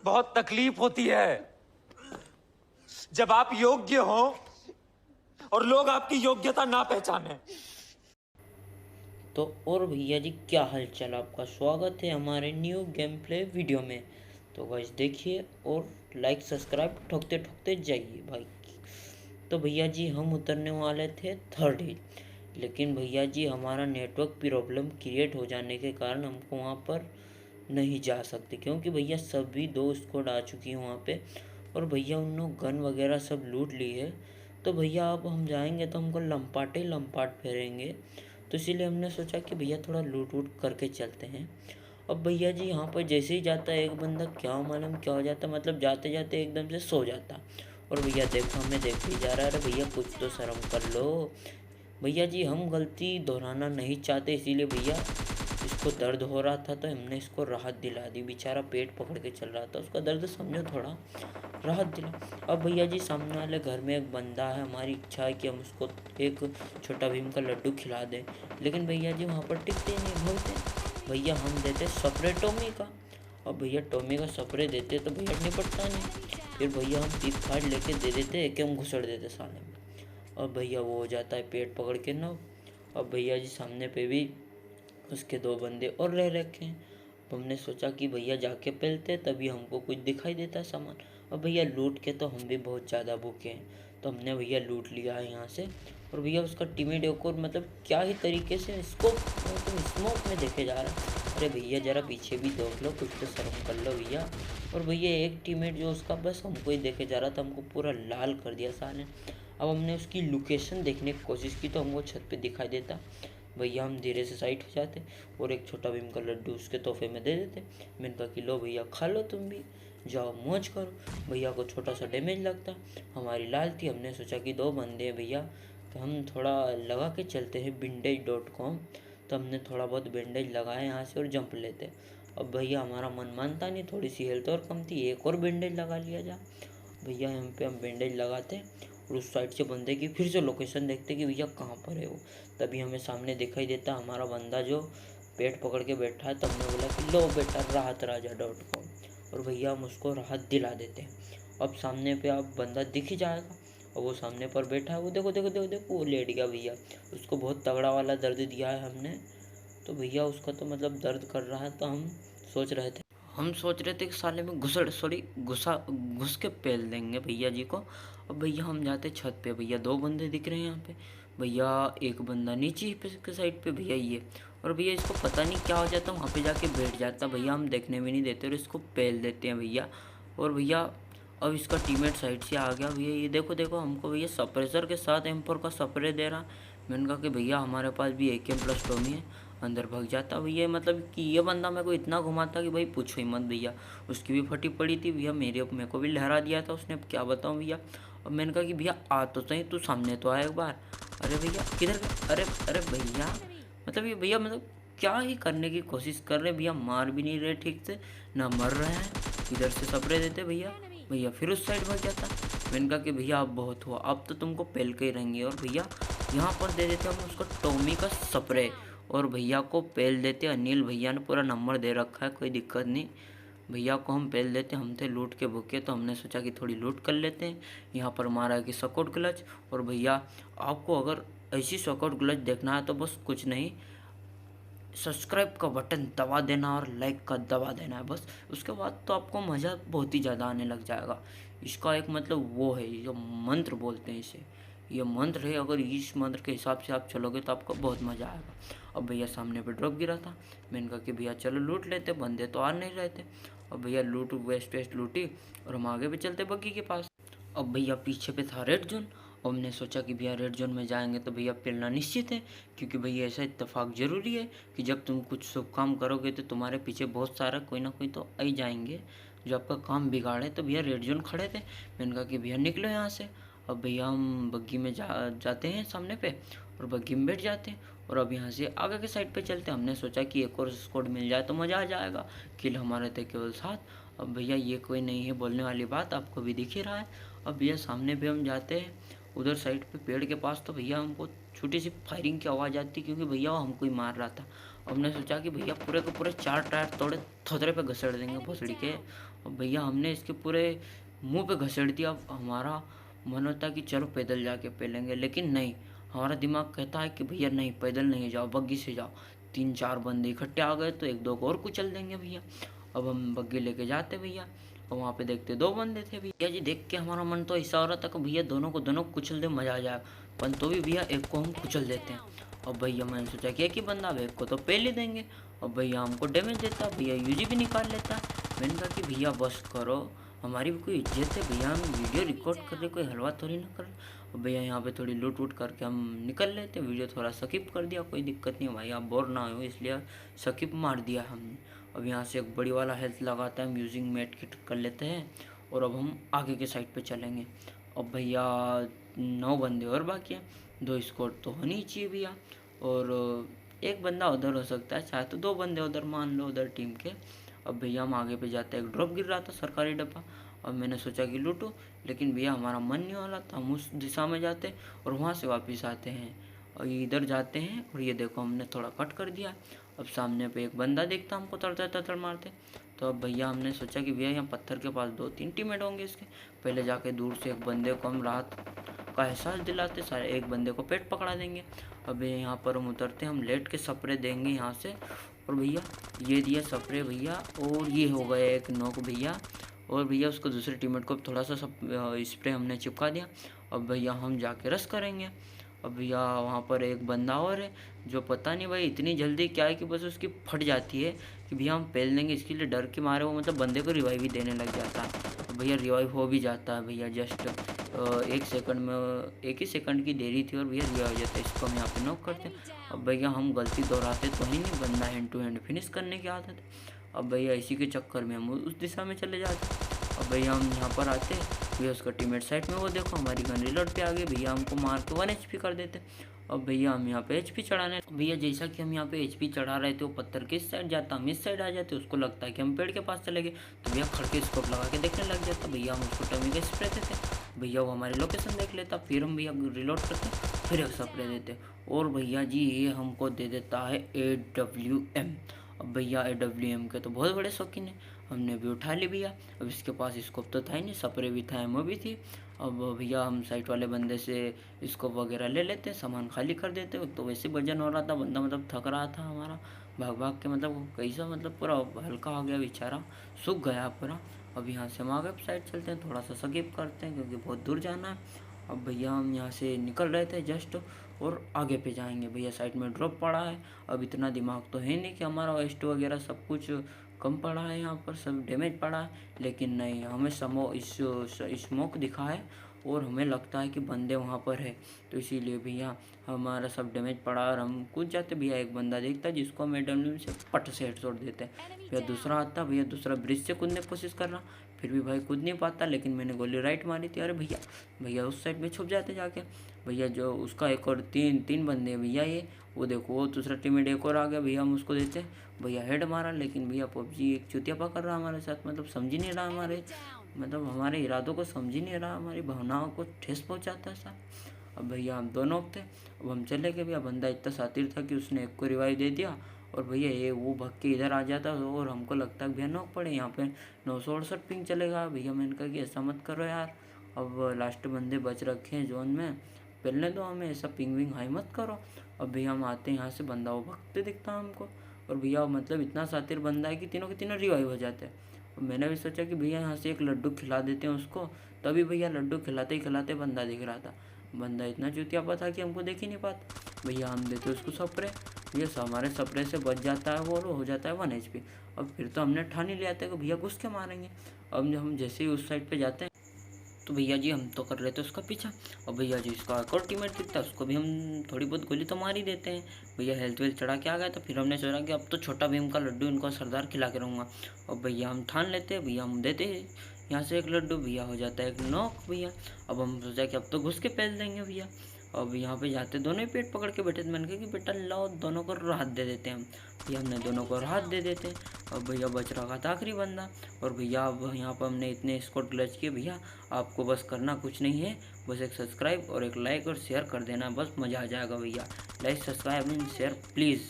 बहुत तकलीफ होती है जब आप योग्य हो और लोग आपकी योग्यता ना पहचाने। तो और भैया जी क्या हालचाल, आपका स्वागत है हमारे न्यू गेम प्ले वीडियो में। तो गाइस देखिए और लाइक सब्सक्राइब ठोकते ठोकते जाइए भाई। तो भैया जी हम उतरने वाले थे थर्ड हिल, लेकिन भैया जी हमारा नेटवर्क प्रॉब्लम क्रिएट हो जाने के कारण हमको वहाँ पर नहीं जा सकते, क्योंकि भैया सभी दो स्क्वाड आ चुकी हैं वहाँ पे और भैया उन लोग गन वगैरह सब लूट ली है। तो भैया अब हम जाएंगे तो हमको लंपाटे लंपाट फेरेंगे, तो इसीलिए हमने सोचा कि भैया थोड़ा लूट वूट करके चलते हैं। अब भैया जी यहाँ पर जैसे ही जाता है एक बंदा, क्या मालूम क्या हो जाता, मतलब जाते जाते एकदम से सो जाता। और भैया देखो हमें देख ही जा रहा है, अरे भैया कुछ तो शर्म कर लो। भैया जी हम गलती दोहराना नहीं चाहते, इसीलिए भैया इसको दर्द हो रहा था तो हमने इसको राहत दिला दी। बेचारा पेट पकड़ के चल रहा था, उसका दर्द समझो थोड़ा, राहत दिला। अब भैया जी सामने वाले घर में एक बंदा है, हमारी इच्छा है कि हम उसको एक छोटा भीम का लड्डू खिला दें, लेकिन भैया जी वहाँ पर टिकते नहीं, बोलते भैया हम देते स्प्रे टॉमी का। अब भैया टॉमी का स्प्रे देते तो भैया निपटता नहीं, फिर भैया हम पीप फाड़ लेके दे देते, एक हम घुसड़ देते साले में। अब भैया वो हो जाता है पेट पकड़ के ना। अब भैया जी सामने पे भी उसके दो बंदे और रह रखे हैं। अब हमने सोचा कि भैया जाके पहलते, तभी हमको कुछ दिखाई देता है सामान। अब भैया लूट के तो हम भी बहुत ज़्यादा भूखे हैं, तो हमने भैया लूट लिया है यहाँ से। और भैया उसका टीममेट एक और मतलब क्या ही तरीके से इसको मतलब स्मोक में देखे जा रहा है। अरे भैया ज़रा पीछे भी देख लो, कुछ तो शर्म कर लो भैया। और भैया एक टीममेट जो उसका बस हमको ही देखे जा रहा था, हमको पूरा लाल कर दिया साले। अब हमने उसकी लोकेशन देखने की कोशिश की तो हमको छत पे दिखाई देता। भैया हम धीरे से साइड हो जाते और एक छोटा भीम का लड्डू उसके तोहफे में दे देते। मैंने कहा कि लो भैया खा लो, तुम भी जाओ मौज करो। भैया को छोटा सा डैमेज लगता, हमारी लाल थी, हमने सोचा कि दो बंदे हैं भैया तो हम थोड़ा लगा के चलते हैं Bandage.com। तो हमने थोड़ा बहुत बैंडेज लगाया यहाँ से और जंप लेते। अब भैया हमारा मन मानता नहीं, थोड़ी सी हेल्थ और कम थी, एक और बैंडेज लगा लिया जा। भैया यहाँ पे हम बैंडेज लगाते और उस साइड से बंदे की फिर से लोकेशन देखते कि भैया कहाँ पर है वो। तभी हमें सामने दिखाई देता हमारा बंदा जो पेट पकड़ के बैठा है। तब हमने बोला कि लो बेटा rahatraja.com, और भैया हम उसको राहत दिला देते हैं। अब सामने पे आप बंदा दिख ही जाएगा और वो सामने पर बैठा है, वो देखो देखो देखो देखो वो लेट गया भैया। उसको बहुत तगड़ा वाला दर्द दिया है हमने, तो भैया उसका तो मतलब दर्द कर रहा है। तो हम सोच रहे थे कि साले में घुस के पेल देंगे भैया जी को। और भैया हम जाते छत पे, भैया दो बंदे दिख रहे हैं यहाँ पे। भैया एक बंदा नीचे पे के साइड पे भैया ये, और भैया इसको पता नहीं क्या हो जाता, वहाँ पे जाके बैठ जाता। भैया हम देखने भी नहीं देते और इसको पेल देते हैं भैया। और भैया अब इसका टीममेट साइड से आ गया भैया, ये देखो देखो हमको भैया सप्रेसर के साथ M4 का स्प्रे दे रहा। मैंने कहा कि भैया हमारे पास भी AK+ टॉमी है। अंदर भाग जाता भैया, मतलब कि ये बंदा मेरे को इतना घुमाता कि भाई पूछो ही मत भैया। उसकी भी फटी पड़ी थी भैया, मेरे को भी लहरा दिया था उसने, अब क्या बताऊँ भैया। और मैंने कहा कि भैया आ तो सही, तू सामने तो आया एक बार। अरे भैया किधर गया, अरे अरे भैया मतलब ये भैया मतलब क्या ही करने की कोशिश कर रहे भैया, मार भी नहीं रहे ठीक से, ना मर रहे हैं। इधर से स्प्रे देते भैया, भैया फिर उस साइड भाग जाता। मैंने कहा कि भैया अब बहुत हुआ, अब तो तुमको पेल के ही रहेंगे। और भैया यहाँ पर दे देते हम उसको टॉमी का स्प्रे और भैया को पेल देते। अनिल भैया ने पूरा नंबर दे रखा है, कोई दिक्कत नहीं। भैया को हम पेल देते, हम थे लूट के भूखे तो हमने सोचा कि थोड़ी लूट कर लेते हैं। यहाँ पर मारा है कि सकोट क्लच। और भैया आपको अगर ऐसी सकोट क्लच देखना है तो बस कुछ नहीं, सब्सक्राइब का बटन दबा देना और लाइक का दबा देना है बस। उसके बाद तो आपको मज़ा बहुत ही ज़्यादा आने लग जाएगा। इसका एक मतलब वो है, जो मंत्र बोलते हैं इसे, ये मंत्र है, अगर इस मंत्र के हिसाब से आप चलोगे तो आपको बहुत मज़ा आएगा। अब भैया सामने पे ड्रॉप गिरा था, मैंने कहा कि भैया चलो लूट लेते, बंदे तो आ नहीं रहे थे। अब भैया लूट वेस्ट लूटी और हम आगे भी चलते बग्गी के पास। अब भैया पीछे पे था रेड जोन, और हमने सोचा कि भैया रेड जोन में जाएंगे तो भैया पेलना निश्चित है, क्योंकि भैया ऐसा इत्तेफाक ज़रूरी है कि जब तुम कुछ शुभ काम करोगे तो तुम्हारे पीछे बहुत सारा कोई ना कोई तो आ ही जाएंगे जो आपका काम बिगाड़े। तो भैया रेड जोन खड़े थे, मैंने कहा कि भैया निकलो यहाँ से। अब भैया हम बग्गी में जाते हैं सामने पे और बग्गी में बैठ जाते हैं और अब यहाँ से आगे के साइड पे चलते हैं। हमने सोचा कि एक और स्क्वाड मिल जाए तो मज़ा आ जाएगा, किल हमारे थे केवल 7। अब भैया ये कोई नहीं है बोलने वाली बात, आपको भी दिख ही रहा है। अब भैया सामने पे हम जाते हैं उधर साइड पे पेड़ के पास, तो भैया हमको छोटी सी फायरिंग की आवाज़ आती, क्योंकि भैया वो हमको ही मार रहा था। हमने सोचा कि भैया पूरे के पूरे 4 टायर तोड़े थोतरे पे घसड़ देंगे भोसड़ी के। और भैया हमने इसके पूरे मुंह पे घसेड़ दिया। अब हमारा मन होता है कि चलो पैदल जाके पी लेंगे, लेकिन नहीं, हमारा दिमाग कहता है कि भैया नहीं, पैदल नहीं जाओ, बग्गी से जाओ। 3-4 बंदे इकट्ठे आ गए तो 1-2 को और कुचल देंगे भैया। अब हम बग्गी लेके जाते भैया, और वहाँ पे देखते 2 बंदे थे भैया जी। देख के हमारा मन तो ऐसा हो रहा था कि भैया दोनों को कुचल दे, मजा आ जाए, पर तो भी भैया एक को हम कुचल देते हैं। और भैया मैंने सोचा कि एक ही बंदा, अब एक को तो पहले देंगे। और भैया हमको डैमेज देता, भैया यूजी भी निकाल लेता। मैंने कहा कि भैया बस करो, हमारी भी कोई इज्जत है भैया, हम वीडियो रिकॉर्ड कर रहे, कोई हलवा थोड़ी ना कर रहे। और भैया यहाँ पे थोड़ी लूट वूट करके हम निकल लेते। वीडियो थोड़ा स्किप कर दिया, कोई दिक्कत नहीं भाई, आप बोर ना हो इसलिए स्किप मार दिया हमने। अब यहाँ से एक बड़ी वाला हेल्थ लगाता है, हम यूजिंग मेड किट कर लेते हैं, और अब हम आगे के साइड पे चलेंगे। अब भैया 9 बंदे और बाकी हैं, 2 स्कोर तो होनी चाहिए भैया, और एक बंदा उधर हो सकता है, शायद तो 2 बंदे उधर मान लो उधर टीम के। अब भैया हम आगे पे जाते हैं, एक ड्रॉप गिर रहा था सरकारी डब्बा। अब मैंने सोचा कि लूटो, लेकिन भैया हमारा मन नहीं हो रहा था, हम उस दिशा में जाते और वहाँ से वापस आते हैं, और इधर जाते हैं, और ये देखो हमने थोड़ा कट कर दिया। अब सामने पे एक बंदा देखता हमको तड़ मारते, तो अब भैया हमने सोचा कि भैया यहाँ पत्थर के पास 2-3 टीममेट होंगे इसके, पहले जाके दूर से एक बंदे को हम राहत का एहसास दिलाते, सारे एक बंदे को पेट पकड़ा देंगे। अब यहाँ पर हम उतरते, हम लेट के स्प्रे देंगे यहाँ से, और भैया ये दिया स्प्रे भैया, और ये हो गया एक नॉक भैया। और भैया उसको दूसरे टीममेट को थोड़ा सा स्प्रे हमने चिपका दिया। अब भैया हम जाके रश करेंगे। अब भैया वहाँ पर एक बंदा और है, जो पता नहीं भाई इतनी जल्दी क्या है कि बस उसकी फट जाती है कि भैया हम पेल देंगे, इसके लिए डर के मारे वो मतलब बंदे को रिवाइव ही देने लग जाता है। तो भैया रिवाइव हो भी जाता है भैया, जस्ट 1 सेकंड में, 1 ही सेकंड की देरी थी और भैया रिवाइव हो जाता है। इसको हम यहाँ पे नॉक करते हैं। अब भैया हम गलती दोहराते तो ही नहीं, बंदा हैंड टू हैंड फिनिश करने की आदत है। अब भैया इसी के चक्कर में हम उस दिशा में चले जाते। अब भैया हम यहाँ पर आते, भैया उसका टीममेट साइड में, वो देखो हमारी गन रिलोड पे आ गई, भैया हमको मार के 1 HP कर देते। अब भैया हम यहाँ पे HP चढ़ाने, भैया जैसा कि हम यहाँ पे HP चढ़ा रहे थे, वो पत्थर किस साइड जाता, हम इस साइड आ जाते, उसको लगता है कि हम पेड़ के पास चले गए, तो भैया खड़के स्कोप लगा के देखने लग जाता। भैया हम उसको टमी का स्प्रे देते, भैया वो हमारी लोकेशन देख लेता, फिर हम भैया रिलोड करते, फिर एक स्प्रे देते, और भैया जी ये हमको दे देता है AWM। अब भैया AWM के तो बहुत बड़े शौकीन है, हमने भी उठा ली भैया। अब इसके पास स्कोप तो था ही नहीं, स्प्रे भी था, एमओ भी थी। अब भैया हम साइड वाले बंदे से स्कोप वगैरह ले लेते, सामान खाली कर देते। तो वैसे वजन हो रहा था, बंदा मतलब थक रहा था हमारा, भाग भाग के, मतलब कैसा, मतलब पूरा हल्का हो गया बेचारा, सूख गया पूरा। अब यहाँ से हम आगे साइड चलते हैं, थोड़ा सा स्किप करते हैं क्योंकि बहुत दूर जाना है। अब भैया हम यहाँ से निकल रहे थे जस्ट, और आगे पे जाएंगे। भैया साइड में ड्रॉप पड़ा है, अब इतना दिमाग तो है नहीं कि हमारा वेस्ट वगैरह सब कुछ कम पड़ा है, यहाँ पर सब डैमेज पड़ा है, लेकिन नहीं, हमें स्मोक दिखा है और हमें लगता है कि बंदे वहाँ पर है, तो इसीलिए भैया हमारा सब डैमेज पड़ा और हम कूद जाते। भैया एक बंदा देखता जिसको हम AWM से पट से हेडशॉट देते हैं। भैया दूसरा आता, भैया दूसरा ब्रिज से कूदने की कोशिश कर रहा, फिर भी भाई कूद नहीं पाता, लेकिन मैंने गोली राइट मारी थी। अरे भैया, भैया उस साइड में छुप जाते जाके। भैया जो उसका एक और तीन बंदे हैं भैया, ये वो देखो, वो दूसरा टीममेट एक और आ गया, भैया हम उसको देते, भैया हेड मारा, लेकिन भैया PUBG एक चुतियापा कर रहा हमारे साथ, मतलब समझ ही नहीं रहा हमारे, मतलब हमारे इरादों को समझ ही नहीं रहा, हमारी भावनाओं को ठेस पहुँचाता है साथ। अब भैया हम दोनों थे, अब हम चले गए। भैया बंदा इतना शातिर था कि उसने एक को रिवाइव दे दिया, और भैया ये वो भग के इधर आ जाता, और हमको लगता है भैया नॉक पड़े। यहाँ पे 968 पिंग चलेगा। भैया मैंने कहा कि ऐसा मत करो यार, अब लास्ट बंदे बच रखे हैं जोन में, पहले दो हमें, ऐसा पिंग विंग हाई मत करो। अब भैया हम आते हैं यहाँ से, बंदा वो भगते दिखता है हमको, और भैया मतलब इतना शातिर बंदा है कि तीनों के तीनों रिवाइव हो जाते हैं। और मैंने भी सोचा कि भैया यहाँ से एक लड्डू खिला देते हैं उसको, तभी भैया लड्डू खिलाते ही खिलाते बंदा दिख रहा था। बंदा इतना चुतियापा था कि हमको देख ही नहीं पाता। भैया हम देते उसको स्प्रे, भैया हमारे स्प्रे से बच जाता है वो, हो जाता है 1 HP। अब फिर तो हमने ठान ही लिया था कि भैया घुस के मारेंगे। अब जब हम जैसे ही उस साइड पे जाते हैं, तो भैया जी हम तो कर रहे थे उसका पीछा, और भैया जी इसका एक और टीममेट दिखता है, उसको भी हम थोड़ी बहुत गोली तो मार ही देते हैं। भैया हेल्थ वेल्थ चढ़ा के आ गया, तो फिर हमने सोचा कि अब तो छोटा भीम का लड्डू इनको सरदार खिला के रहूँगा। और भैया हम ठान लेते हैं, भैया हम देते हैं यहाँ से एक लड्डू, भैया हो जाता है एक नॉक भैया। अब हम सोचा कि अब तो घुस के पहल देंगे भैया। अब यहाँ पे जाते दोनों ही पेट पकड़ के बैठे थे, मैंने कहा कि बेटा लाओ दोनों को राहत दे देते हैं हम। भैया हमने दोनों को राहत दे देते। और भैया बच रहा था आखिरी बंदा, और भैया अब यहाँ पर हमने इतने स्कोर क्लच किए। भैया आपको बस करना कुछ नहीं है, बस एक सब्सक्राइब और एक लाइक और शेयर कर देना, बस मज़ा आ जाएगा भैया। Like, subscribe and share please.